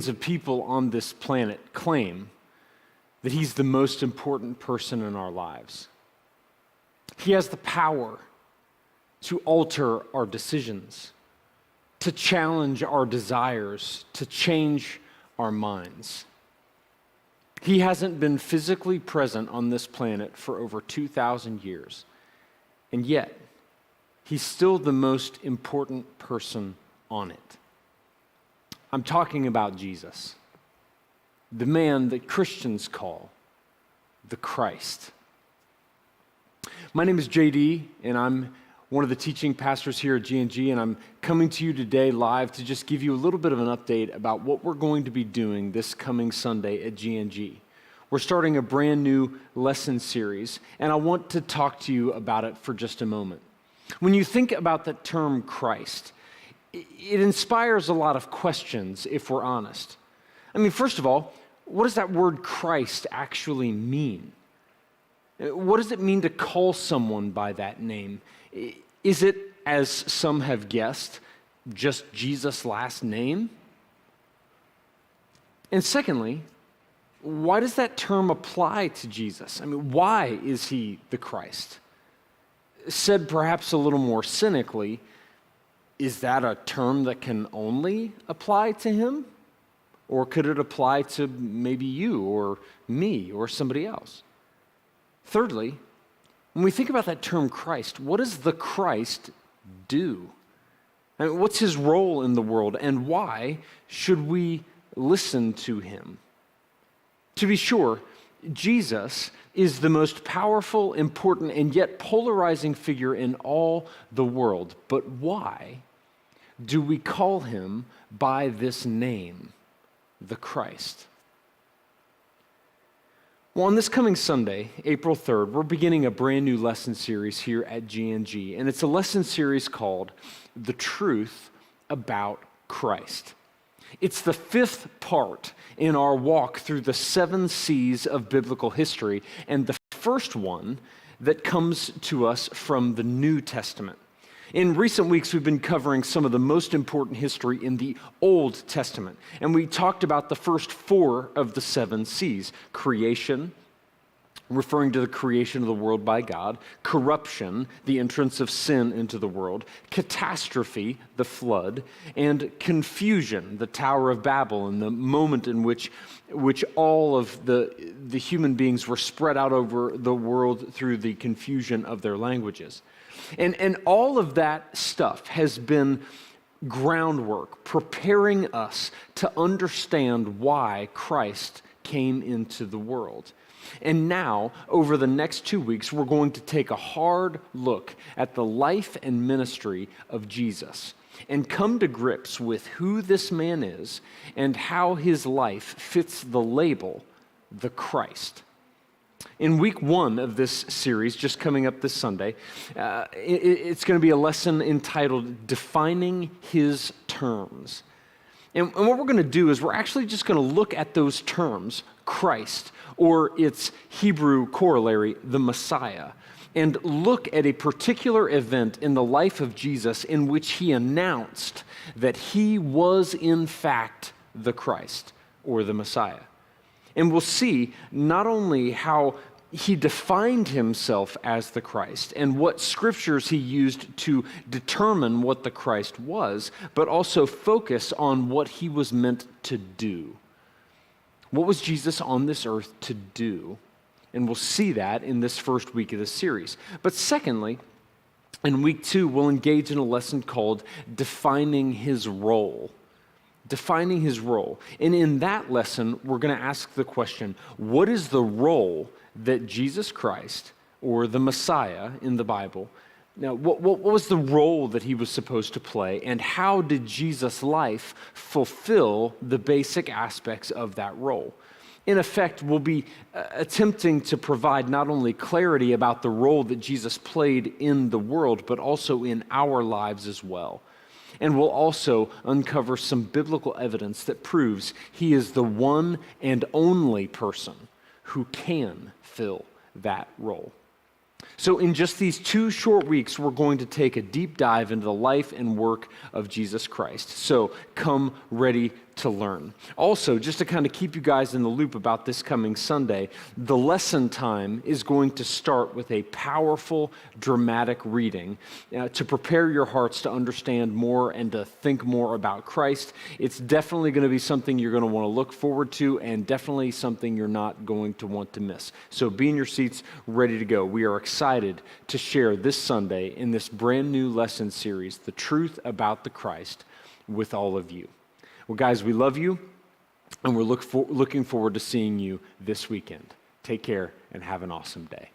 of people on this planet claim that he's the most important person in our lives. He has the power to alter our decisions, to challenge our desires, to change our minds. He hasn't been physically present on this planet for over 2,000 years, and yet he's still the most important person on it. I'm talking about Jesus, the man that Christians call the Christ. My name is JD, and I'm one of the teaching pastors here at GNG, and I'm coming to you today live to just give you a little bit of an update about what we're going to be doing this coming Sunday at GNG. We're starting a brand new lesson series, and I want to talk to you about it for just a moment. When you think about the term Christ, it inspires a lot of questions, if we're honest. I mean, first of all, what does that word Christ actually mean? What does it mean to call someone by that name? Is it, as some have guessed, just Jesus' last name? And secondly, why does that term apply to Jesus? I mean, why is he the Christ? Said perhaps a little more cynically, is that a term that can only apply to him? Or could it apply to maybe you or me or somebody else? Thirdly, when we think about that term Christ, what does the Christ do? I mean, what's his role in the world, and why should we listen to him? To be sure, Jesus is the most powerful, important, and yet polarizing figure in all the world. But why do we call him by this name, the Christ? Well, on this coming Sunday, April 3rd, we're beginning a brand new lesson series here at GNG, and it's a lesson series called The Truth About Christ. It's the fifth part in our walk through the 7 C's of biblical history, and the first one that comes to us from the New Testament. In recent weeks, we've been covering some of the most important history in the Old Testament, and we talked about the first 4 of the 7 C's: creation, referring to the creation of the world by God; corruption, the entrance of sin into the world; catastrophe, the flood; and confusion, the Tower of Babel, and the moment in which all of the human beings were spread out over the world through the confusion of their languages. And all of that stuff has been groundwork, preparing us to understand why Christ came into the world. And now, over the next 2 weeks, we're going to take a hard look at the life and ministry of Jesus and come to grips with who this man is and how his life fits the label, the Christ. In week 1 of this series, just coming up this Sunday, it's going to be a lesson entitled Defining His Terms. And what we're going to do is we're actually just going to look at those terms, Christ, or its Hebrew corollary, the Messiah, and look at a particular event in the life of Jesus in which he announced that he was in fact the Christ, or the Messiah. And we'll see not only how he defined himself as the Christ and what scriptures he used to determine what the Christ was, but also focus on what he was meant to do. What was Jesus on this earth to do? And we'll see that in this first week of the series. But secondly, in week 2, we'll engage in a lesson called Defining His Role. Defining his role. And in that lesson, we're going to ask the question, what is the role that Jesus Christ, or the Messiah in the Bible, now what was the role that he was supposed to play, and how did Jesus' life fulfill the basic aspects of that role? In effect, we'll be attempting to provide not only clarity about the role that Jesus played in the world, but also in our lives as well. And we'll also uncover some biblical evidence that proves he is the one and only person who can fill that role. So in just these 2 short weeks, we're going to take a deep dive into the life and work of Jesus Christ. So come ready to learn. Also, just to kind of keep you guys in the loop about this coming Sunday, the lesson time is going to start with a powerful, dramatic reading to prepare your hearts to understand more and to think more about Christ. It's definitely going to be something you're going to want to look forward to, and definitely something you're not going to want to miss. So be in your seats, ready to go. We are excited to share this Sunday in this brand new lesson series, The Truth About the Christ, with all of you. Well, guys, we love you, and we're looking forward to seeing you this weekend. Take care and have an awesome day.